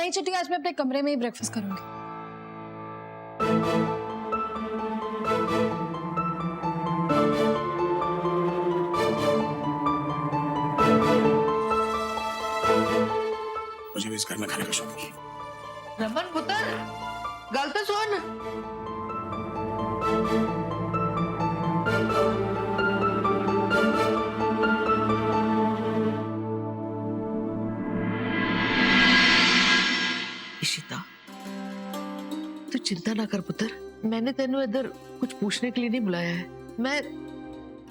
नहीं चिट्टी, आज मैं अपने कमरे में ही ब्रेकफास्ट करूंगी। मुझे भी इस घर में खाने का शौक है। रमन पुत्र, गल तो सुन। इशिता, तू चिंता ना कर पुत्र, मैंने तेनू इधर कुछ पूछने के लिए नहीं बुलाया है। मैं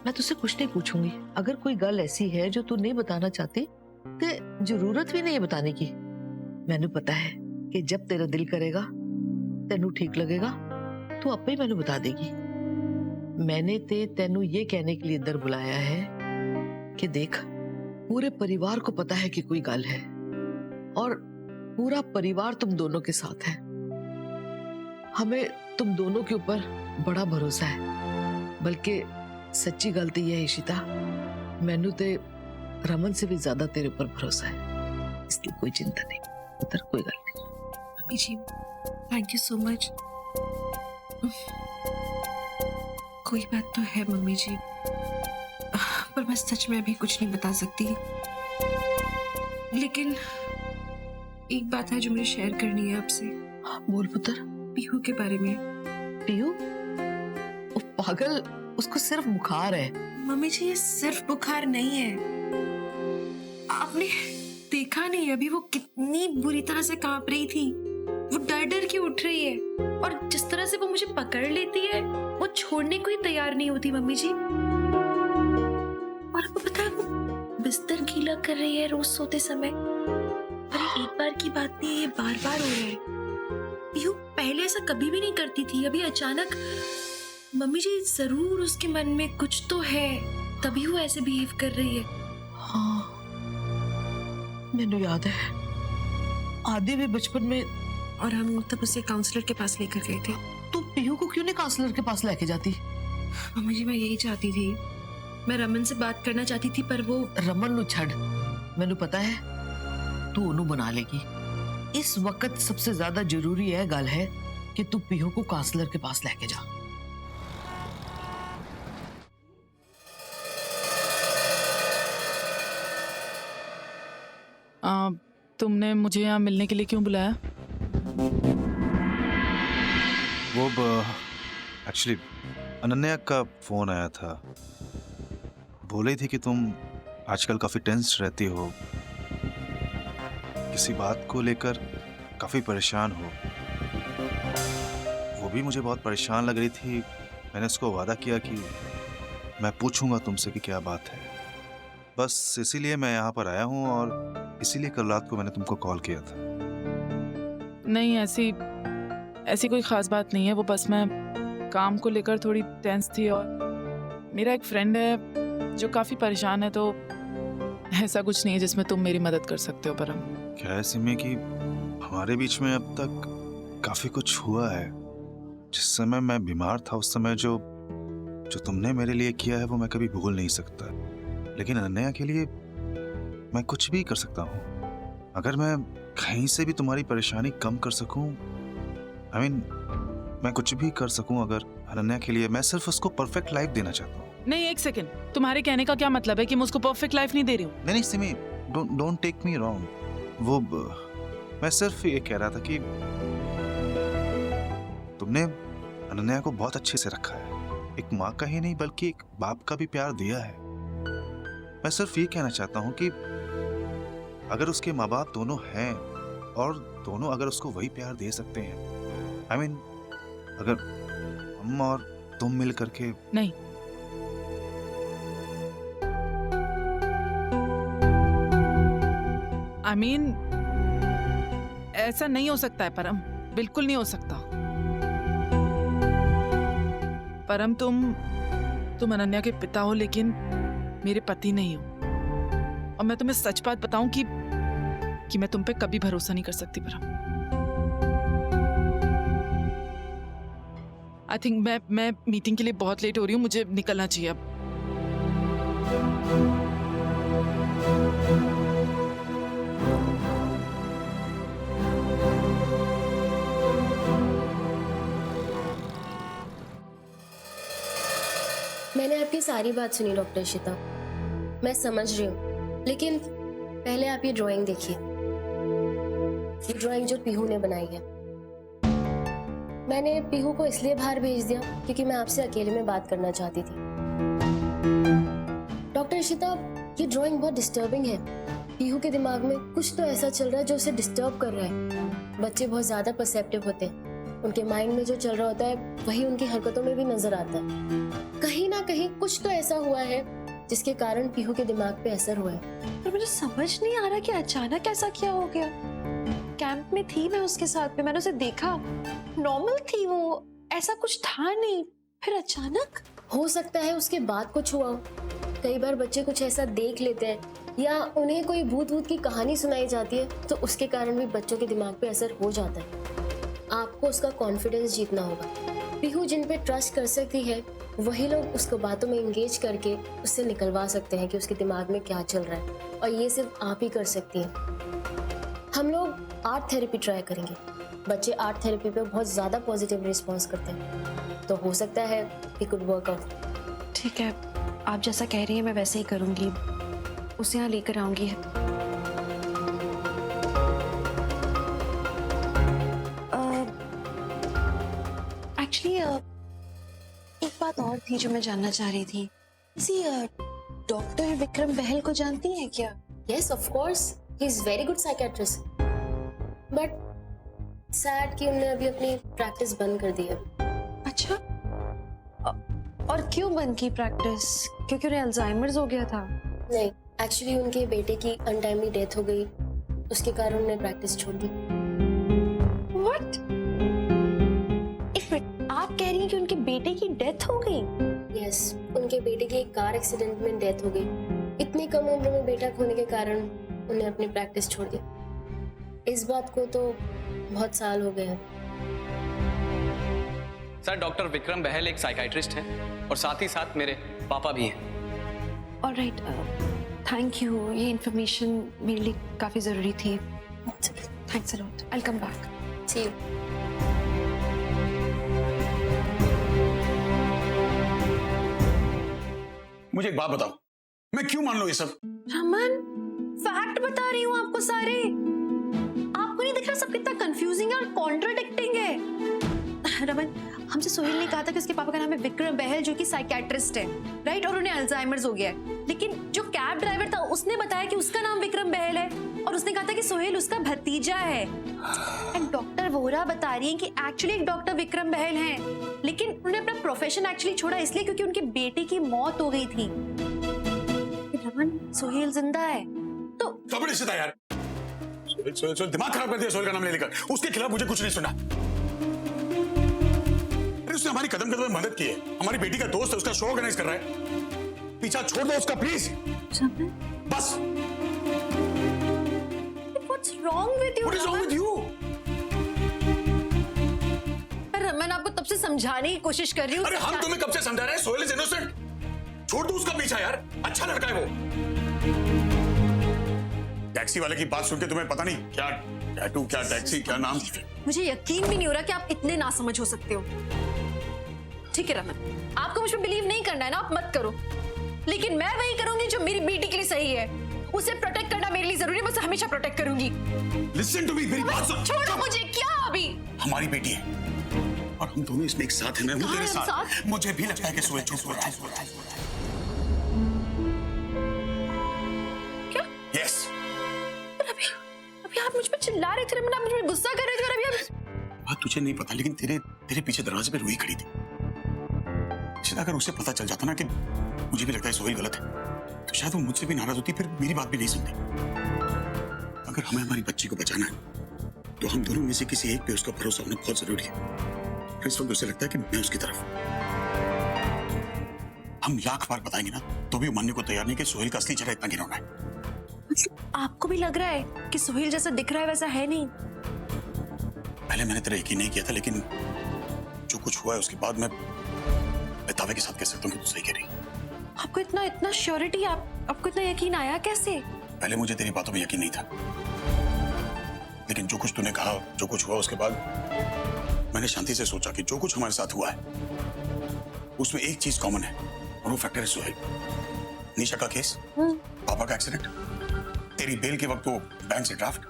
तुझसे कुछ नहीं पूछूंगी। अगर कोई गल ऐसी है जो तू नहीं बताना चाहती तो जरूरत भी नहीं है बताने की। मैंने पता है कि जब तेरा दिल करेगा, तेनू ठीक लगेगा, तू आपे ही मैंने बता देगी। मैंने तेनू ये कहने के लिए इधर बुलाया है कि देख, पूरे परिवार को पता है कि कोई गल है और पूरा परिवार तुम दोनों के साथ है। हमें तुम दोनों के ऊपर बड़ा भरोसा है। बल्कि सच्ची गल तो यह है इशिता, मैनू ते रमन से भी ज्यादा तेरे ऊपर भरोसा है, इसकी कोई चिंता नहीं। उधर कोई गल नहीं। Mummy ji, thank you so much. कोई बात तो है मम्मी जी, पर मैं सच में अभी कुछ नहीं बता सकती। लेकिन एक बात है जो मुझे शेयर करनी है आपसे। बोल पुत्र। पीहू के बारे में। पीहू? ओ पागल, उसको सिर्फ बुखार है। मम्मी जी, ये सिर्फ बुखार नहीं है। आपने देखा नहीं अभी वो कितनी बुरी तरह से कांप रही थी। वो डर डर के उठ रही है और जिस तरह से वो मुझे पकड़ लेती है, वो छोड़ने को ही तैयार नहीं होती मम्मी जी। और आपको पता है वो बिस्तर गीला कर रही है रोज सोते समय। और ये एक बार की बात नहीं है, ये बार बार हो रहा है। पीहू पहले ऐसा कभी भी नहीं करती थी, अभी अचानक। मम्मी जी, जरूर उसके मन में कुछ तो है, तभी वो ऐसे बिहेव कर रही है। हाँ, मैंने याद है आदि भी बचपन में। और हम तब उसे काउंसलर के पास लेकर गए थे। तू पीहू को क्यों नहीं काउंसलर के पास लेके जाती? मम्मी जी, मैं यही चाहती थी। मैं रमन से बात करना चाहती थी, पर वो। रमन नु छड़, मैनू पता है तू ओनू बना लेगी। इस वक्त सबसे ज्यादा जरूरी है गल है कि तू पीहू को काउंसलर के पास लेके जा। तुमने मुझे यहाँ मिलने के लिए क्यों बुलाया? वो एक्चुअली अनन्या का फोन आया था। बोल रही थी कि तुम आजकल काफी टेंस रहती हो, किसी बात को लेकर काफी परेशान हो। वो भी मुझे बहुत परेशान लग रही थी। मैंने उसको वादा किया कि मैं पूछूंगा तुमसे कि क्या बात है। बस इसीलिए मैं यहाँ पर आया हूँ और इसीलिए कल रात को मैंने तुमको कॉल किया था। नहीं, ऐसी कोई खास बात नहीं है। वो बस मैं काम को लेकर थोड़ी टेंस थी और मेरा एक फ्रेंड है जो काफ़ी परेशान है, तो ऐसा कुछ नहीं है जिसमें तुम मेरी मदद कर सकते हो। परम, क्या है सिमी कि हमारे बीच में अब तक काफ़ी कुछ हुआ है। जिस समय मैं बीमार था उस समय जो तुमने मेरे लिए किया है वो मैं कभी भूल नहीं सकता। लेकिन अनन्या के लिए मैं कुछ भी कर सकता हूँ। अगर मैं कहीं से भी तुम्हारी परेशानी कम कर सकूं, मैं कुछ भी कर सकूं अगर अनन्या के लिए। मैं सिर्फ उसको परफेक्ट लाइफ देना चाहता हूँ। नहीं, एक सेकंड, तुम्हारे कहने का क्या मतलब है कि मैं उसको परफेक्ट लाइफ नहीं दे रही हूँ? नहीं Simi, don't take me wrong. वो मैं सिर्फ ये कह रहा था कि तुमने अनन्या को बहुत अच्छे से रखा है। एक माँ का ही नहीं बल्कि एक बाप का भी प्यार दिया है। मैं सिर्फ ये कहना चाहता हूँ कि अगर उसके माँ बाप दोनों हैं और दोनों अगर उसको वही प्यार दे सकते हैं, अगर हम और तुम मिल करके। नहीं, ऐसा नहीं हो सकता है परम, बिल्कुल नहीं हो सकता। परम, तुम अनन्या के पिता हो लेकिन मेरे पति नहीं हो। और मैं तुम्हें सच बात बताऊं कि मैं तुम पे कभी भरोसा नहीं कर सकती परम। आई थिंक मैं मीटिंग के लिए बहुत लेट हो रही हूँ, मुझे निकलना चाहिए अब। मैंने आपकी सारी बात सुनी डॉक्टर इशिता, मैं समझ रही हूँ, लेकिन पहले आप ये ड्राइंग देखिए। ये ड्राइंग जो पीहू ने बनाई है, मैंने पीहू को इसलिए बाहर भेज दिया क्योंकि मैं आपसे अकेले में बात करना चाहती थी। डॉक्टर इशिता, ये ड्राइंग बहुत डिस्टर्बिंग है। पीहू के दिमाग में कुछ तो ऐसा चल रहा है जो उसे डिस्टर्ब कर रहा है। बच्चे बहुत ज्यादा परसेप्टिव होते हैं, उनके माइंड में जो चल रहा होता है वही उनकी हरकतों में भी नजर आता है। कहीं ना कहीं कुछ तो ऐसा हुआ है जिसके कारण पीहू के दिमाग पे असर हुआ है। पर मुझे समझ नहीं आ रहा कि अचानक ऐसा क्या हो गया। कैंप में थी मैं उसके साथ में, मैंने उसे देखा, नॉर्मल थी वो, ऐसा कुछ था नहीं, फिर अचानक। हो सकता है उसके बाद कुछ हुआ हो। कई बार बच्चे कुछ ऐसा देख लेते हैं या उन्हें कोई भूत वूत की कहानी सुनाई जाती है तो उसके कारण भी बच्चों के दिमाग पे असर हो जाता है। आपको उसका कॉन्फिडेंस जीतना होगा। पीहू जिन पे ट्रस्ट कर सकती है वही लोग उसको बातों में एंगेज करके उससे निकलवा सकते हैं कि उसके दिमाग में क्या चल रहा है, और ये सिर्फ आप ही कर सकती हैं। हम लोग आर्ट थेरेपी ट्राई करेंगे। बच्चे आर्ट थेरेपी पे बहुत ज़्यादा पॉजिटिव रिस्पॉन्स करते हैं, तो हो सकता है इट कुड वर्क आउट। ठीक है, आप जैसा कह रही हैं मैं वैसे ही करूंगी, उसे यहाँ लेकर आऊंगी। एक्चुअली एक बात और थी जो मैं जानना चाह रही थी। किसी डॉक्टर विक्रम बहल को जानती हैं क्या? Yes, of course. He is very good psychiatrist. But sad कि उन्होंने अभी अपनी प्रैक्टिस बंद कर दी है। अच्छा, और क्यों बंद की प्रैक्टिस? क्योंकि उन्हें अल्जाइमर्स हो गया था? नहीं, एक्चुअली उनके बेटे की अनटाइमली डेथ हो गई, उसके कारण उन्होंने प्रैक्टिस छोड़ दी। What? एक मिनट, आप कह रही हैं कि उनके बेटे की डेथ हो गई? Yes, उनके बेटे की एक कार एक्सीडेंट में डेथ हो गई। इतनी कम उम्र में बेटा खोने के कारण उन्हें अपनी प्रैक्टिस छोड़ दी। इस बात को तो बहुत साल हो गए हैं। सर, डॉक्टर विक्रम बहल एक साइकाइट्रिस्ट हैं और साथ ही साथ मेरे पापा भी हैं। ऑलराइट, थैंक यू, ये इन्फॉर्मेशन मेरे लिए काफी जरूरी थी। Thanks a lot, I will come back. See you. मुझे एक बात बताओ, मैं क्यों मान लूं ये सब? रमन, फैक्ट बता रही हूँ आपको सारे। आपको नहीं दिख रहा सब कितना कंफ्यूजिंग है और कॉन्ट्राडिक्टिंग है? रमन, हमसे सोहेल ने कहा था कि उसके पापा का नाम है विक्रम बहल जो कि साइकियाट्रिस्ट है, राइट, और उन्हें अल्जाइमर्स हो गया है। लेकिन जो कैब ड्राइवर था उसने बताया कि उसका नाम विक्रम बहल है और उसने कहा था कि सोहेल उसका भतीजा है। एंड डॉक्टर वोरा बता रही है कि एक्चुअली एक डॉक्टर विक्रम बहल हैं, लेकिन उन्होंने अपना प्रोफेशन एक्चुअली छोड़ा इसलिए क्योंकि उनके बेटे की मौत हो गई थी। रमन, सोहेल जिंदा है तो बड़ी सीधा यार, सोहेल दिमाग खराब कर दिया सोहेल का नाम ले लेकर। उसके खिलाफ मुझे कुछ नहीं सुना। उसने हमारी कदम कदम में मदद की है, हमारी बेटी का दोस्त है, उसका शो ऑर्गेनाइज कर रहा है। पीछा छोड़ दो उसका प्लीज, बस। What's wrong with you? What is wrong with you? Raman, आपको तब से समझाने की कोशिश कर रही हूँ। अरे हम तुम्हें कब से समझा रहे हैं, सोहेल इज इनोसेंट। छोड़ दो उसका पीछा यार, अच्छा लड़का है वो। टैक्सी वाले की बात सुन के तुम्हें पता नहीं क्या टैटू, क्या टैक्सी, क्या नाम। मुझे यकीन भी नहीं हो रहा कि आप इतने नासमझ हो सकते हो। ठीक है रमन, आपको मुझ पर बिलीव नहीं करना है ना, आप मत करो, लेकिन मैं वही करूंगी जो मेरी बेटी के लिए सही है। उसे प्रोटेक्ट करना मेरे लिए जरूरी है, मैं उसे हमेशा प्रोटेक्ट करूंगी। लिसन टू मी, मेरी बात सुन। छोड़ो मुझे। क्या अभी? हमारी बेटी है और हम दोनों इसमें एक साथ हैं। मैं हूं तेरे साथ। मुझे भी लगता है कि सोहेल झूठ बोल रहा है। क्या? यस। अभी आप मुझ पर चिल्ला रहे थे रमन, आप मुझ पर गुस्सा कर रहे थे और अभी आप। बात तुझे नहीं पता, लेकिन तेरे पीछे दरवाजे पे रूही खड़ी थी। शायद अगर उसे पता चल जाता ना कि मुझे भी लगता है सोहेल गलत है, तो शायद वो मुझसे भी नाराज होती, फिर मेरी बात भी नहीं सुनती। अगर हमें हमारी बच्ची को बचाना है तो हम दोनों में से किसी एक पे उसका भरोसा होना बहुत जरूरी है। इस वक्त उसे लगता है कि मैं उसकी तरफ। हम लाख बार बताएंगे ना तो भी वो मानने को तैयार नहीं कि सोहेल का असली चेहरा इतना घिनौना है। आपको भी लग रहा है कि सोहेल जैसा दिख रहा है वैसा है नहीं? पहले मैंने तेरा यकीन नहीं किया था, लेकिन जो कुछ हुआ है उसके बाद मैं दावे के साथ कह सकता हूँ कि तू सही कह रही। आपको इतना श्योरिटी, आपको इतना यकीन आया कैसे? पहले मुझे तेरी बातों में यकीन नहीं था, लेकिन जो कुछ तूने कहा, जो कुछ हुआ उसके बाद मैंने शांति से सोचा कि जो कुछ हमारे साथ हुआ है उसमें एक चीज कॉमन है और वो फैक्टर है सुहेल। निशा का केस, पापा का एक्सीडेंट, तेरी बेल के वक्त वो बैंक से ड्राफ्ट,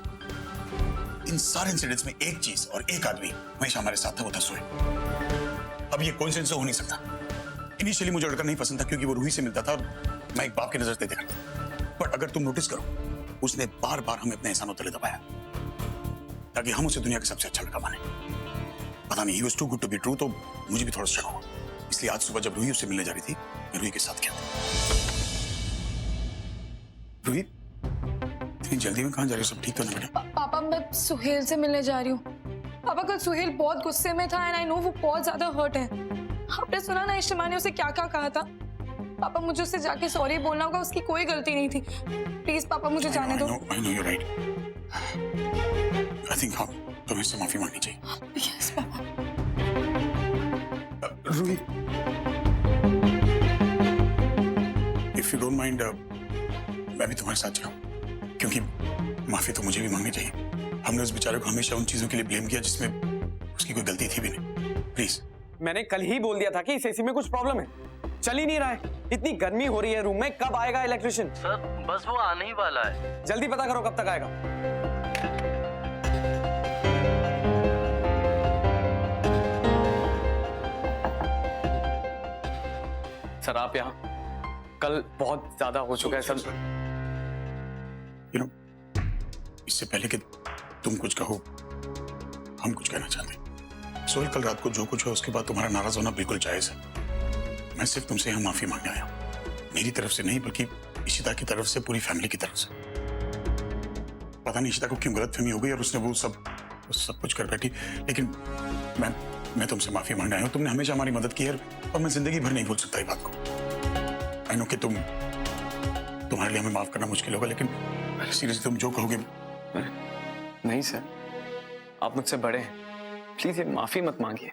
इन सारे इंसिडेंट्स में एक चीज और एक आदमी हमेशा हमारे साथ था, वो था सुहेल। अब ये कोइंसिडेंस हो नहीं सकता। इनिशियली मुझे लड़का नहीं पसंद था क्योंकि वो रूही से मिलता था और मैं एक बाप की नजर से देखा था। बट अगर तुम नोटिस करो, उसने बार बार हमें अपने एहसानों तले दबाया ताकि हम उसे दुनिया का सबसे अच्छा लड़का माने। पता नहीं, he was too good to be true, तो मुझे भी थोड़ा शक हुआ। इसलिए आज सुबह जब रूही उससे मिलने जा रही थी, मैं रूही के साथ गया था। रूही, इतनी जल्दी में कहाँ जा रही हो? सब ठीक तो नहीं बेटा? पापा मैं सुहेल से मिलने जा रही हूँ। पापा कल सुहेल बहुत गुस्से में था एंड आई नो वो बहुत ज्यादा हर्ट है। आपने सुना ना इश्तिमा ने उसे क्या क्या कहा था? पापा मुझे उससे जाके सॉरी बोलना होगा, उसकी कोई गलती नहीं थी। प्लीज पापा मुझे जाने दो। I know you're right. I think तुम्हें इससे माफी मांगनी चाहिए। Yes papa. Ruhi, if you don't mind, मैं भी तुम्हारे साथ जाऊं, क्योंकि माफी तो मुझे भी मांगनी चाहिए। हमने उस बेचारे को हमेशा उन चीजों के लिए ब्लेम किया जिसमें उसकी कोई गलती थी भी नहीं। प्लीज। मैंने कल ही बोल दिया था कि इस एसी में कुछ प्रॉब्लम है, चल ही नहीं रहा है। इतनी गर्मी हो रही है रूम में, कब आएगा इलेक्ट्रिशियन? सर बस वो आने ही वाला है। जल्दी पता करो कब तक आएगा। सर आप यहाँ, कल बहुत ज्यादा हो चुका है सर। You know, इससे पहले कि तुम कुछ कहो, हम कुछ कहना चाहते हैं। सोहेल, कल रात को जो कुछ है उसके बाद तुम्हारा नाराज होना बिल्कुल जायज है। मैं सिर्फ तुमसे यहाँ माफी मांगने आया हूँ, मेरी तरफ से नहीं बल्कि इशिता की तरफ से, पूरी फैमिली की तरफ से। पता नहीं इशिता को क्यों गलतफहमी हो गई और उसने वो सब कुछ कर बैठी, लेकिन मैं तुमसे माफी मांगने आया हूँ। तुमने हमेशा हमारी मदद की है और मैं जिंदगी भर नहीं भूल सकता ये बात को। आई नो कि तुम्हारे लिए हमें माफ करना मुश्किल होगा, लेकिन सीरियसली तुम जो कहोगे। नहीं सर, आप मुझसे बड़े हैं, प्लीज ये माफी मत मांगिए।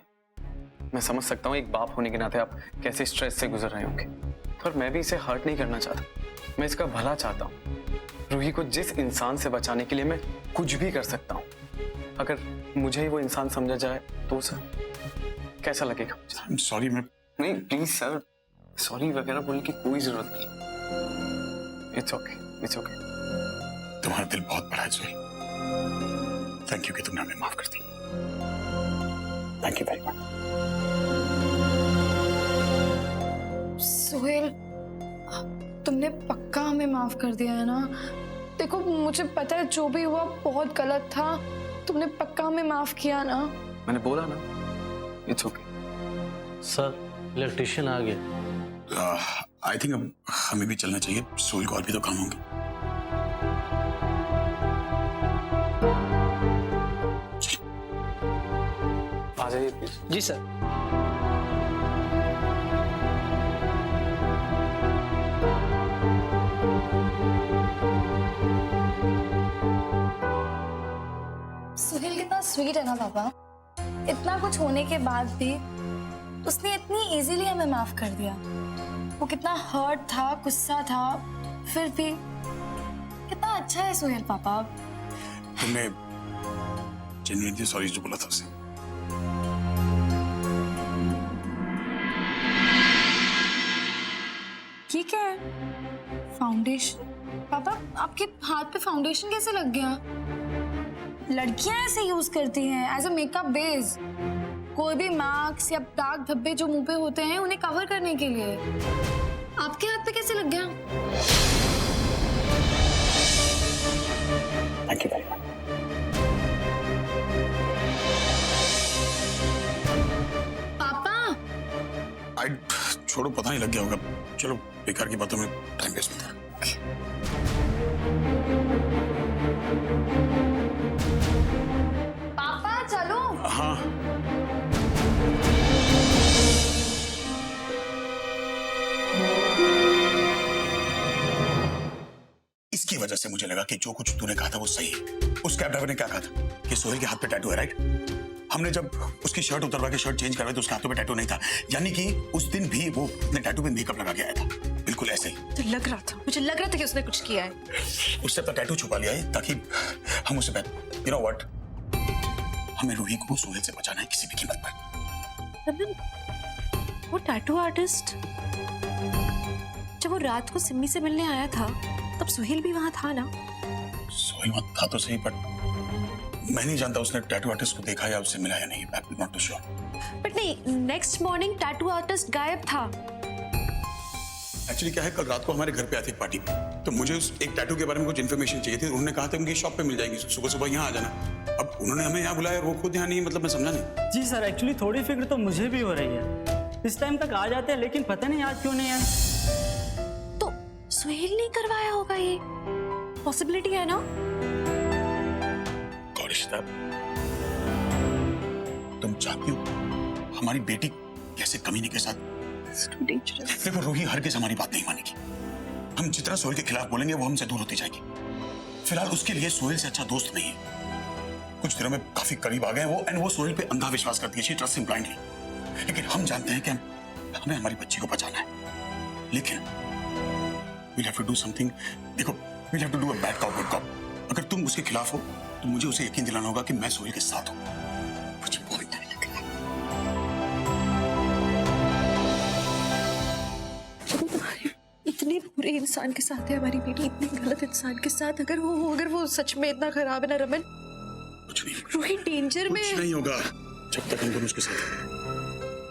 मैं समझ सकता हूँ एक बाप होने के नाते आप कैसे स्ट्रेस से गुजर रहे होंगे, पर मैं भी इसे हर्ट नहीं करना चाहता। मैं इसका भला चाहता हूँ। रूही को जिस इंसान से बचाने के लिए मैं कुछ भी कर सकता हूँ। अगर मुझे ही वो इंसान समझा जाए तो सर कैसा लगेगा? सॉरी। मैं नहीं प्लीज सर, सॉरी वगैरह बोलने की कोई जरूरत नहीं। It's okay, it's okay. तुम्हारा दिल बहुत बड़ा है सोहेल। थैंक यू कि तुमने हमें माफ कर दी। Thank you very much. Suhail, तुमने पक्का हमें माफ कर दिया है ना? देखो मुझे पता है जो भी हुआ बहुत गलत था, तुमने पक्का हमें माफ किया ना? मैंने बोला ना, इट्स ओके। सर इलेक्ट्रिशियन आ गया। आई थिंक अब हमें भी चलना चाहिए, सोहेल को और भी तो काम होंगे। आ जाइए प्लीज। Ji sir. सुहेल कितना स्वीट है ना पापा। इतना कुछ होने के बाद भी उसने इतनी इजीली हमें माफ कर दिया। वो कितना हर्ट था, गुस्सा था, फिर भी कितना अच्छा है सुहेल पापा। तुमने जेन्युइनली सॉरी जो बोला था उसे। ये क्या है? फाउंडेशन? पापा आपके हाथ पे फाउंडेशन कैसे लग गया? लड़कियां ऐसे यूज करती हैं एज अ मेकअप बेस। कोई भी मार्क्स या दाग धब्बे जो मुंह पे होते हैं उन्हें कवर करने के लिए। आपके हाथ पे कैसे लग गया? Thank you very much. पापा आई छोड़ो, पता नहीं लग गया होगा। चलो बेकार की बातों में टाइम वेस्ट मत करो। पापा चलो। हाँ इसकी वजह से मुझे लगा कि जो कुछ तूने कहा था वो सही है। उस कैब ड्राइवर ने क्या कहा था कि सोहेल के हाथ पे टैटू है, राइट? हमने जब उसकी शर्ट उतरवा के शर्ट चेंज करवाई तो उसके हाथों पे टैटू नहीं था, यानी कि उस दिन भी वो अपने टैटू पे मेकअप लगा के आया था, बिल्कुल ऐसे ही। तो लग रहा था, मुझे लग रहा था कि उसने कुछ किया है। उससे अपना टैटू छुपा लिया है ताकि हम उसे यू नो व्हाट, हमें रूही को सोहेल से बचाना है किसी भी कीमत पर। वो टैटू आर्टिस्ट वो रात को सिम्मी से मिलने आया था तब सुहेल भी वहां था ना? सोहेल वहाँ था तो सही, बट मैं नहीं जानता उसने टैटू आर्टिस्ट को देखा या उससे मिला या नहीं। I am not too sure. But नहीं, नेक्स्ट मॉर्निंग टैटू आर्टिस्ट गायब था। एक्चुअली क्या है, कल रात को हमारे घर पे आए थे पार्टी में, तो मुझे उस एक टैटू के बारे में कुछ इन्फॉर्मेशन चाहिए थी। उन्होंने कहा था उनकी शॉप पे मिल जाएगी, सुबह सुबह यहाँ आ जाना। अब उन्होंने हमें यहाँ बुलाया और वो खुद यहाँ नहीं, मतलब मैं समझा नहीं। जी सर, एक्चुअली थोड़ी फिक्र तो मुझे भी हो रही है। इस टाइम तक आ जाते हैं लेकिन पता नहीं आज क्यों नहीं आए। तो सुहेल ने करवाया होगा, ये पॉसिबिलिटी है ना? गौरिश्ता, तुम चाहती हो हमारी बेटी कैसे कमीने के साथ? देखो रूही हरगिज़ हमारी बात नहीं मानेगी। हम जितना सोहेल के खिलाफ बोलेंगे वो हमसे दूर होती जाएगी। फिलहाल उसके लिए सोहेल से अच्छा दोस्त नहीं है। कुछ दिनों में काफी करीब आ गए वो, एंड वो सोहेल पे अंधा विश्वास करती है। She trusts him blindly. लेकिन हम जानते हैं कि हमें हमारी बच्ची को बचाना है। लेकिन we'll have to do something। देखो, we'll have to do a bad cop good cop। अगर तुम उसके खिलाफ हो तो मुझे उसे यकीन दिलाना होगा कि मैं सोहेल के साथ हूं। मुझे बहुत डर लग रहा है। इतने बुरे इंसान के साथ है हमारी बेटी, इतने गलत इंसान के साथ। अगर वो सच में इतना खराब है ना रमन, कुछ नहीं, रूही डेंजर में। कुछ नहीं होगा जब तक हम दोनों उसके साथ हैं।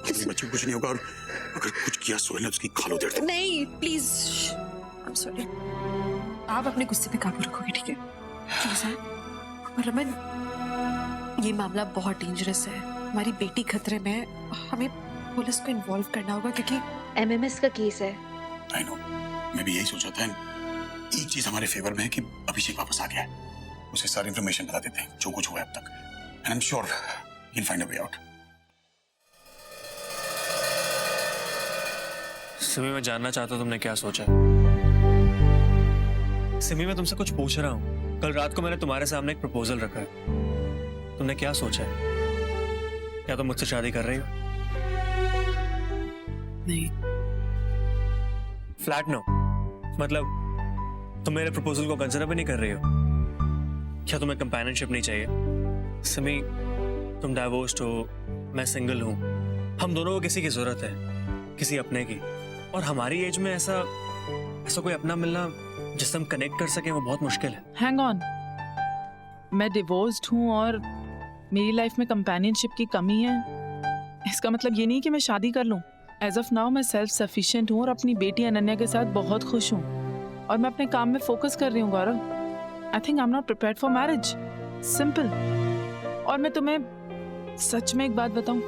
मेरी बच्ची को कुछ नहीं होगा, और अगर कुछ किया सोहेल ने उसकी खालो उधेड़ देगी। नहीं प्लीज, आई एम सॉरी। आप अपने गुस्से पे काबू रखोगे, ठीक है? प्लीज है रमन, ये मामला बहुत डेंजरस है। हमारी बेटी खतरे में है। हमें पुलिस को इन्वॉल्व करना होगा क्योंकि एमएमएस का केस है। आई नो, मैं भी यही सोचा था। एक चीज हमारे फेवर में है कि अभिषेक वापस आ गया है। उसे सारी इंफॉर्मेशन बता देते हैं जो कुछ हुआ है अब तक, and I am sure he will find a way out. Simi, मैं जानना चाहता हूँ तुमने क्या सोचा। सिमी, मैं तुमसे कुछ पूछ रहा हूँ। कल रात को मैंने तुम्हारे सामने एक प्रपोजल रखा है, तुमने क्या सोचा है? क्या तुम मुझसे शादी कर रही हो? नहीं। फ्लैट नो, मतलब तुम मेरे प्रपोजल को कंसिडर भी नहीं कर रही हो? क्या तुम्हें कंपेनियनशिप नहीं चाहिए? सिमी, तुम डाइवोर्स्ड हो, मैं सिंगल हूँ। हम दोनों को किसी की जरूरत है, किसी अपने की। और हमारी एज में ऐसा कोई अपना मिलना जिससे हम कनेक्ट कर सके वो बहुत मुश्किल है। हैंग ऑन, मैं डिवोर्स्ड हूँ और मेरी लाइफ में कंपेनियनशिप की कमी है, इसका मतलब ये नहीं कि मैं शादी कर लूँ। एज ऑफ नाउ मैं सेल्फ सफिशिएंट हूँ और अपनी बेटी अनन्या के साथ बहुत खुश हूँ और मैं अपने काम में फोकस कर रही हूँ। Gaurav, I think I am not prepared for marriage, simple. और मैं तुम्हें सच में एक बात बताऊँ,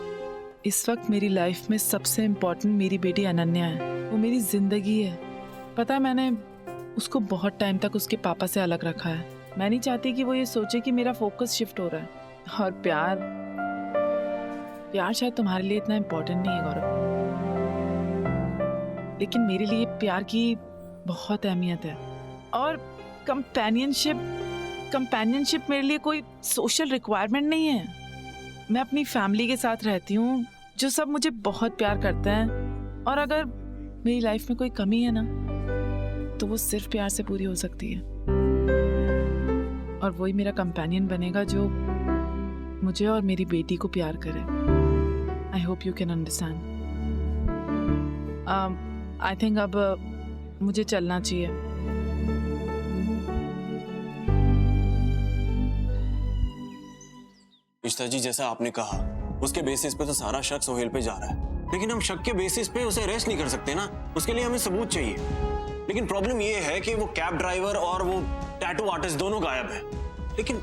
इस वक्त मेरी लाइफ में सबसे इम्पोर्टेंट मेरी बेटी अनन्या है। वो मेरी जिंदगी है। पता है, मैंने उसको बहुत टाइम तक उसके पापा से अलग रखा है। मैं नहीं चाहती कि वो ये सोचे कि मेरा फोकस शिफ्ट हो रहा है। और प्यार शायद तुम्हारे लिए इतना इम्पोर्टेंट नहीं है गौरव, लेकिन मेरे लिए प्यार की बहुत अहमियत है। और कंपेनियनशिप मेरे लिए कोई सोशल रिक्वायरमेंट नहीं है। मैं अपनी फैमिली के साथ रहती हूँ जो सब मुझे बहुत प्यार करते हैं, और अगर मेरी लाइफ में कोई कमी है ना तो वो सिर्फ प्यार से पूरी हो सकती है। और वही मेरा कंपेनियन बनेगा जो मुझे और मेरी बेटी को प्यार करे। I hope you can understand. I think अब मुझे चलना चाहिए। इश्ता जी, जैसा आपने कहा उसके बेसिस पे तो सारा शक सोहेल पे जा रहा है, लेकिन हम शक के बेसिस पे उसे अरेस्ट नहीं कर सकते ना, उसके लिए हमें सबूत चाहिए। लेकिन प्रॉब्लम ये है कि वो कैब ड्राइवर और वो टैटू आर्टिस्ट दोनों गायब है। लेकिन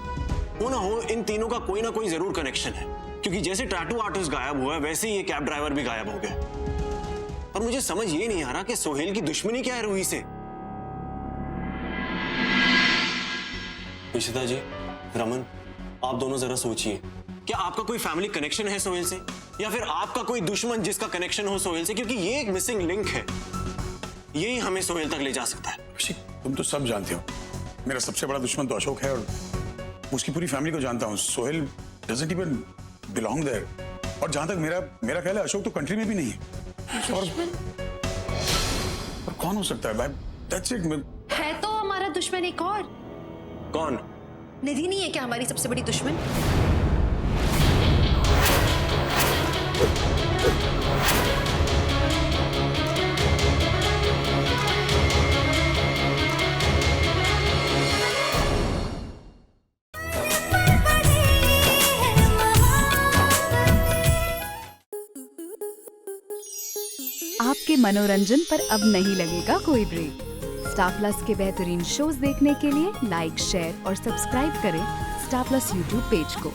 हो ना हो, इन तीनों का कोई ना कोई जरूर कनेक्शन है, क्योंकि जैसे टैटू आर्टिस्ट गायब हुआ है वैसे ही ये कैब ड्राइवर भी गायब हो गया। और मुझे समझ ये नहीं आ रहा कि सोहेल की दुश्मनी क्या है रूही से। इशिता जी, रमन, आप दोनों जरा सोचिए, क्या आपका कोई फैमिली कनेक्शन है सोहेल से, या फिर आपका कोई दुश्मन जिसका कनेक्शन हो सोहेल से? क्योंकि ये एक मिसिंग लिंक है, यही हमें सोहेल तक ले जा सकता है। अभिषेक, तुम तो सब जानते हो, मेरा सबसे बड़ा दुश्मन तो अशोक है और उसकी पूरी फैमिली को जानता हूँ। Sohail doesn't even belong there. और जहां तक मेरा ख्याल है, अशोक तो कंट्री में भी नहीं है। और कौन हो सकता है भाई? That's it. है तो हमारा दुश्मन एक और। कौन? निधि नहीं है क्या हमारी सबसे बड़ी दुश्मन? आपके मनोरंजन पर अब नहीं लगेगा कोई ब्रेक। स्टार प्लस के बेहतरीन शोज देखने के लिए लाइक, शेयर और सब्सक्राइब करें स्टार प्लस यूट्यूब पेज को।